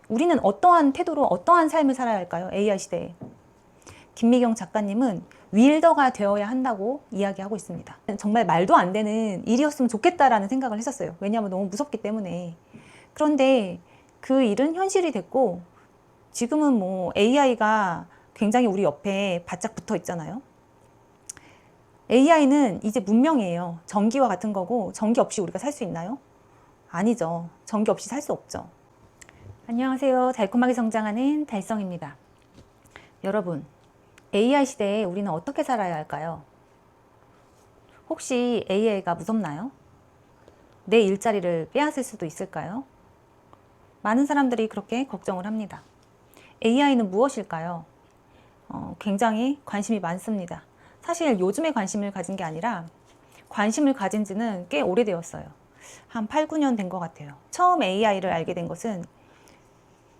우리는 어떠한 태도로 어떠한 삶을 살아야 할까요? AI 시대에. 김미경 작가님은 윌더가 되어야 한다고 이야기하고 있습니다. 정말 말도 안 되는 일이었으면 좋겠다라는 생각을 했었어요. 왜냐하면 너무 무섭기 때문에. 그런데 그 일은 현실이 됐고 지금은 뭐 AI가 굉장히 우리 옆에 바짝 붙어 있잖아요. AI는 이제 문명이에요. 전기와 같은 거고 전기 없이 우리가 살 수 있나요? 아니죠. 전기 없이 살 수 없죠. 안녕하세요. 달콤하게 성장하는 달성입니다. 여러분, AI 시대에 우리는 어떻게 살아야 할까요? 혹시 AI가 무섭나요? 내 일자리를 빼앗을 수도 있을까요? 많은 사람들이 그렇게 걱정을 합니다. AI는 무엇일까요? 굉장히 관심이 많습니다. 사실 요즘에 관심을 가진 게 아니라 관심을 가진 지는 꽤 오래되었어요. 한 8, 9년 된 것 같아요. 처음 AI를 알게 된 것은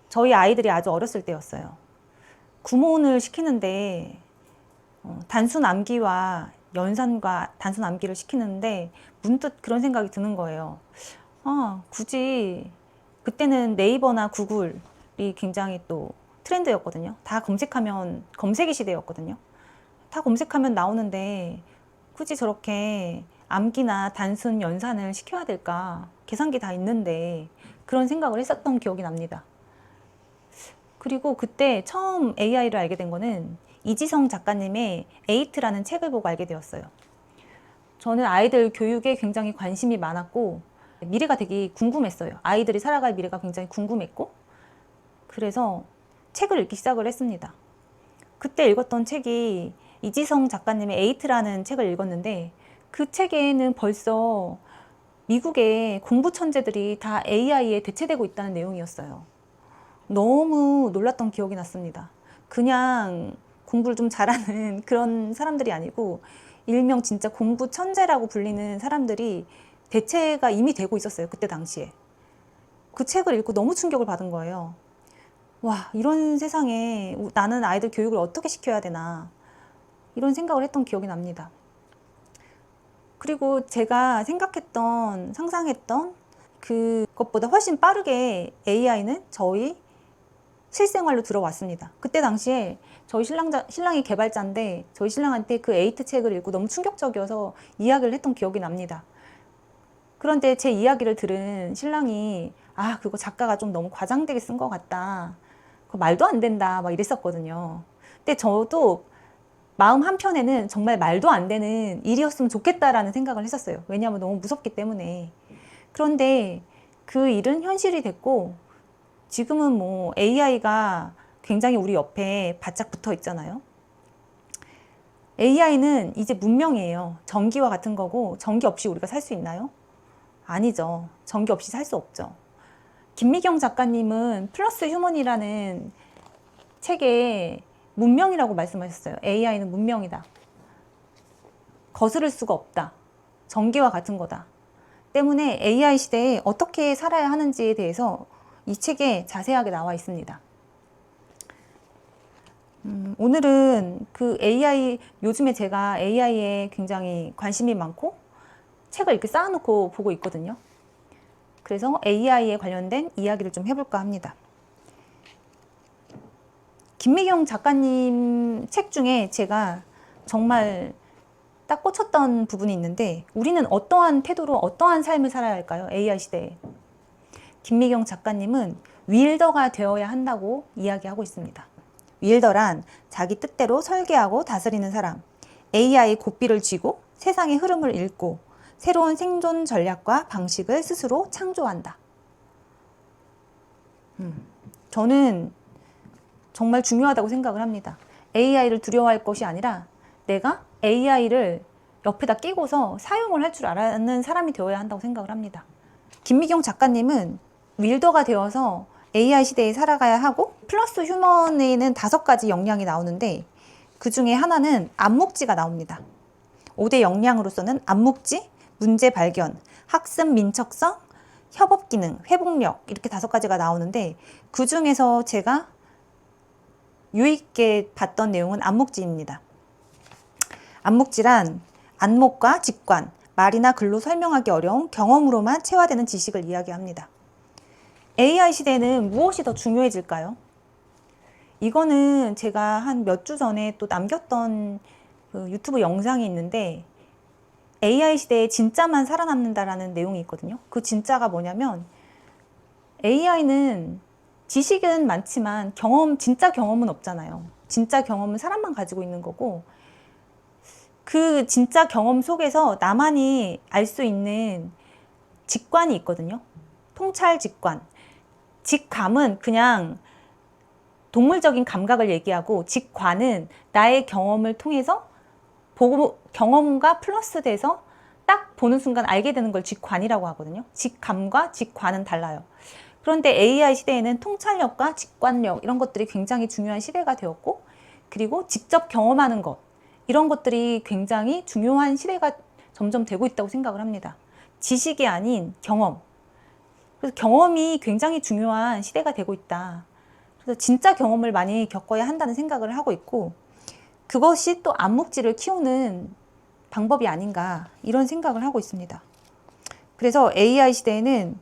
저희 아이들이 아주 어렸을 때였어요. 구몬을 시키는데 단순 암기와 연산과 단순 암기를 시키는데 문득 그런 생각이 드는 거예요. 굳이 그때는 네이버나 구글이 굉장히 또 트렌드였거든요. 다 검색하면 검색의 시대였거든요. 다 검색하면 나오는데 굳이 저렇게 암기나 단순 연산을 시켜야 될까? 계산기 다 있는데 그런 생각을 했었던 기억이 납니다. 그리고 그때 처음 AI를 알게 된 거는 이지성 작가님의 에이트라는 책을 보고 알게 되었어요. 저는 아이들 교육에 굉장히 관심이 많았고 미래가 되게 궁금했어요. 아이들이 살아갈 미래가 굉장히 궁금했고 그래서 책을 읽기 시작을 했습니다. 그때 읽었던 책이 이지성 작가님의 에이트라는 책을 읽었는데 그 책에는 벌써 미국의 공부 천재들이 다 AI에 대체되고 있다는 내용이었어요. 너무 놀랐던 기억이 났습니다. 그냥 공부를 좀 잘하는 그런 사람들이 아니고 일명 진짜 공부 천재라고 불리는 사람들이 대체가 이미 되고 있었어요. 그때 당시에. 그 책을 읽고 너무 충격을 받은 거예요. 와, 이런 세상에 나는 아이들 교육을 어떻게 시켜야 되나 이런 생각을 했던 기억이 납니다. 그리고 제가 생각했던, 상상했던 그것보다 훨씬 빠르게 AI는 저희 실생활로 들어왔습니다. 그때 당시에 저희 신랑이 개발자인데 저희 신랑한테 그 에이트 책을 읽고 너무 충격적이어서 이야기를 했던 기억이 납니다. 그런데 제 이야기를 들은 신랑이 그거 작가가 좀 너무 과장되게 쓴 것 같다. 그거 말도 안 된다 막 이랬었거든요. 근데 저도 마음 한편에는 정말 말도 안 되는 일이었으면 좋겠다라는 생각을 했었어요. 왜냐하면 너무 무섭기 때문에. 그런데 그 일은 현실이 됐고 지금은 뭐 AI가 굉장히 우리 옆에 바짝 붙어 있잖아요. AI는 이제 문명이에요. 전기와 같은 거고 전기 없이 우리가 살 수 있나요? 아니죠. 전기 없이 살 수 없죠. 김미경 작가님은 플러스 휴먼이라는 책에 문명이라고 말씀하셨어요. AI는 문명이다. 거스를 수가 없다. 전기와 같은 거다. 때문에 AI 시대에 어떻게 살아야 하는지에 대해서 이 책에 자세하게 나와 있습니다. 오늘은 그 AI, 요즘에 제가 AI에 굉장히 관심이 많고 책을 이렇게 쌓아놓고 보고 있거든요. 그래서 AI에 관련된 이야기를 좀 해볼까 합니다. 김미경 작가님 책 중에 제가 정말 딱 꽂혔던 부분이 있는데 우리는 어떠한 태도로 어떠한 삶을 살아야 할까요? AI 시대에. 김미경 작가님은 윌더가 되어야 한다고 이야기하고 있습니다. 윌더란 자기 뜻대로 설계하고 다스리는 사람, AI의 고삐를 쥐고 세상의 흐름을 읽고 새로운 생존 전략과 방식을 스스로 창조한다. 저는 정말 중요하다고 생각을 합니다. AI를 두려워할 것이 아니라 내가 AI를 옆에다 끼고서 사용을 할 줄 아는 사람이 되어야 한다고 생각을 합니다. 김미경 작가님은 윌더가 되어서 AI 시대에 살아가야 하고 플러스 휴먼에는 5가지 역량이 나오는데 그 중에 하나는 암묵지가 나옵니다. 5대 역량으로서는 암묵지, 문제 발견, 학습 민첩성, 협업 기능, 회복력 이렇게 5가지가 나오는데 그 중에서 제가 유익있게 봤던 내용은 암묵지입니다. 암묵지란 안목과 직관, 말이나 글로 설명하기 어려운 경험으로만 체화되는 지식을 이야기합니다. AI 시대에는 무엇이 더 중요해질까요? 이거는 제가 한 몇 주 전에 또 남겼던 그 유튜브 영상이 있는데 AI 시대에 진짜만 살아남는다라는 내용이 있거든요. 그 진짜가 뭐냐면 AI는 지식은 많지만 진짜 경험은 없잖아요. 진짜 경험은 사람만 가지고 있는 거고 그 진짜 경험 속에서 나만이 알 수 있는 직관이 있거든요. 통찰 직관. 직감은 그냥 동물적인 감각을 얘기하고 직관은 나의 경험을 통해서 보고 경험과 플러스 돼서 딱 보는 순간 알게 되는 걸 직관이라고 하거든요. 직감과 직관은 달라요. 그런데 AI 시대에는 통찰력과 직관력 이런 것들이 굉장히 중요한 시대가 되었고 그리고 직접 경험하는 것 이런 것들이 굉장히 중요한 시대가 점점 되고 있다고 생각을 합니다. 지식이 아닌 경험. 그래서 경험이 굉장히 중요한 시대가 되고 있다. 그래서 진짜 경험을 많이 겪어야 한다는 생각을 하고 있고 그것이 또 암묵지를 키우는 방법이 아닌가 이런 생각을 하고 있습니다. 그래서 AI 시대에는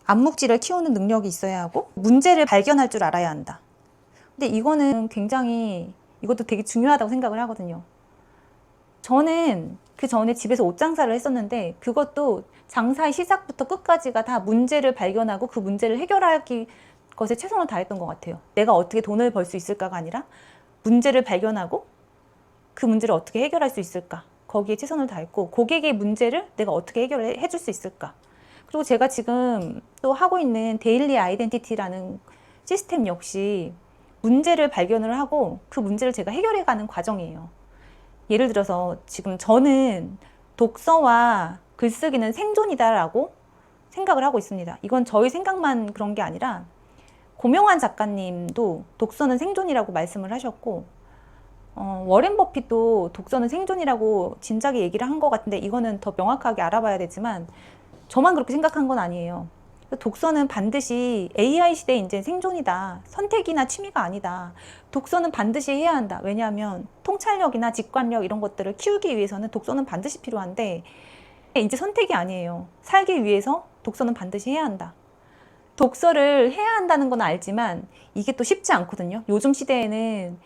암묵지를 키우는 능력이 있어야 하고 문제를 발견할 줄 알아야 한다. 근데 이거는 굉장히 이것도 되게 중요하다고 생각을 하거든요. 저는 그 전에 집에서 옷 장사를 했었는데 그것도 장사의 시작부터 끝까지가 다 문제를 발견하고 그 문제를 해결하기 것에 최선을 다했던 것 같아요. 내가 어떻게 돈을 벌 수 있을까가 아니라 문제를 발견하고 그 문제를 어떻게 해결할 수 있을까 거기에 최선을 다했고 고객의 문제를 내가 어떻게 해결해 줄 수 있을까. 그리고 제가 지금 또 하고 있는 데일리 아이덴티티라는 시스템 역시 문제를 발견을 하고 그 문제를 제가 해결해가는 과정이에요. 예를 들어서 지금 저는 독서와 글쓰기는 생존이다라고 생각을 하고 있습니다. 이건 저희 생각만 그런 게 아니라 고명환 작가님도 독서는 생존이라고 말씀을 하셨고 워렌 버핏도 독서는 생존이라고 진작에 얘기를 한 것 같은데 이거는 더 명확하게 알아봐야 되지만 저만 그렇게 생각한 건 아니에요. 독서는 반드시 AI 시대에 이제 생존이다. 선택이나 취미가 아니다. 독서는 반드시 해야 한다. 왜냐하면 통찰력이나 직관력 이런 것들을 키우기 위해서는 독서는 반드시 필요한데 이제 선택이 아니에요. 살기 위해서 독서는 반드시 해야 한다. 독서를 해야 한다는 건 알지만 이게 또 쉽지 않거든요. 요즘 시대에는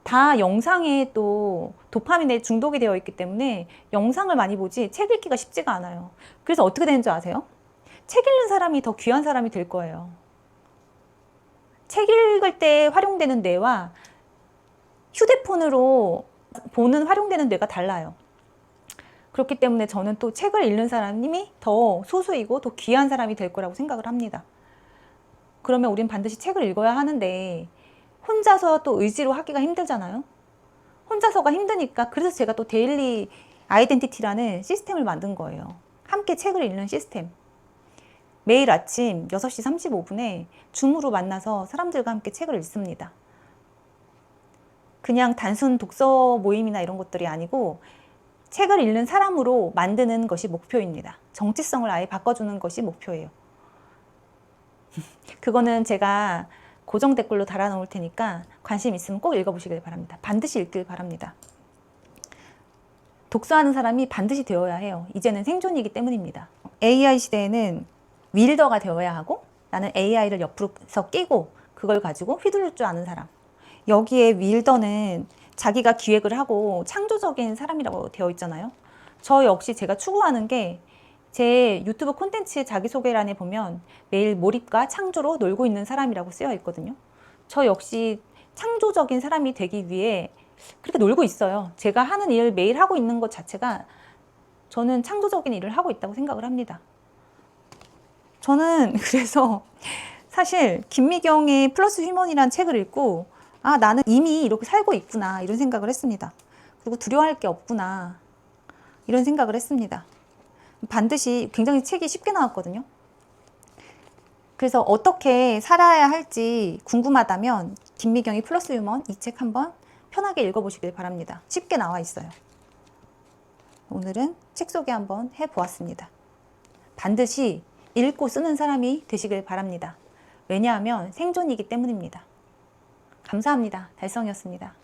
다 영상에 또 도파민에 중독이 되어 있기 때문에 영상을 많이 보지 책 읽기가 쉽지가 않아요. 그래서 어떻게 되는 줄 아세요? 책 읽는 사람이 더 귀한 사람이 될 거예요. 책 읽을 때 활용되는 뇌와 휴대폰으로 보는 활용되는 뇌가 달라요. 그렇기 때문에 저는 또 책을 읽는 사람이 더 소수이고 더 귀한 사람이 될 거라고 생각을 합니다. 그러면 우린 반드시 책을 읽어야 하는데 혼자서 또 의지로 하기가 힘들잖아요. 혼자서가 힘드니까 그래서 제가 또 데일리 아이덴티티라는 시스템을 만든 거예요. 함께 책을 읽는 시스템. 매일 아침 6시 35분에 줌으로 만나서 사람들과 함께 책을 읽습니다. 그냥 단순 독서 모임이나 이런 것들이 아니고 책을 읽는 사람으로 만드는 것이 목표입니다. 정체성을 아예 바꿔주는 것이 목표예요. 그거는 제가 고정 댓글로 달아놓을 테니까 관심 있으면 꼭 읽어보시길 바랍니다. 반드시 읽길 바랍니다. 독서하는 사람이 반드시 되어야 해요. 이제는 생존이기 때문입니다. AI 시대에는 윌더가 되어야 하고 나는 AI를 옆으로서 끼고 그걸 가지고 휘두를 줄 아는 사람. 여기에 윌더는 자기가 기획을 하고 창조적인 사람이라고 되어 있잖아요. 저 역시 제가 추구하는 게 제 유튜브 콘텐츠 자기소개란에 보면 매일 몰입과 창조로 놀고 있는 사람이라고 쓰여 있거든요. 저 역시 창조적인 사람이 되기 위해 그렇게 놀고 있어요. 제가 하는 일 매일 하고 있는 것 자체가 저는 창조적인 일을 하고 있다고 생각을 합니다. 저는 그래서 사실 김미경의 플러스 휴먼이라는 책을 읽고 아 나는 이미 이렇게 살고 있구나 이런 생각을 했습니다. 그리고 두려워할 게 없구나 이런 생각을 했습니다. 반드시 굉장히 책이 쉽게 나왔거든요. 그래서 어떻게 살아야 할지 궁금하다면 김미경의 플러스 휴먼 이 책 한번 편하게 읽어보시길 바랍니다. 쉽게 나와 있어요. 오늘은 책 소개 한번 해보았습니다. 반드시 읽고 쓰는 사람이 되시길 바랍니다. 왜냐하면 생존이기 때문입니다. 감사합니다. 달성이었습니다.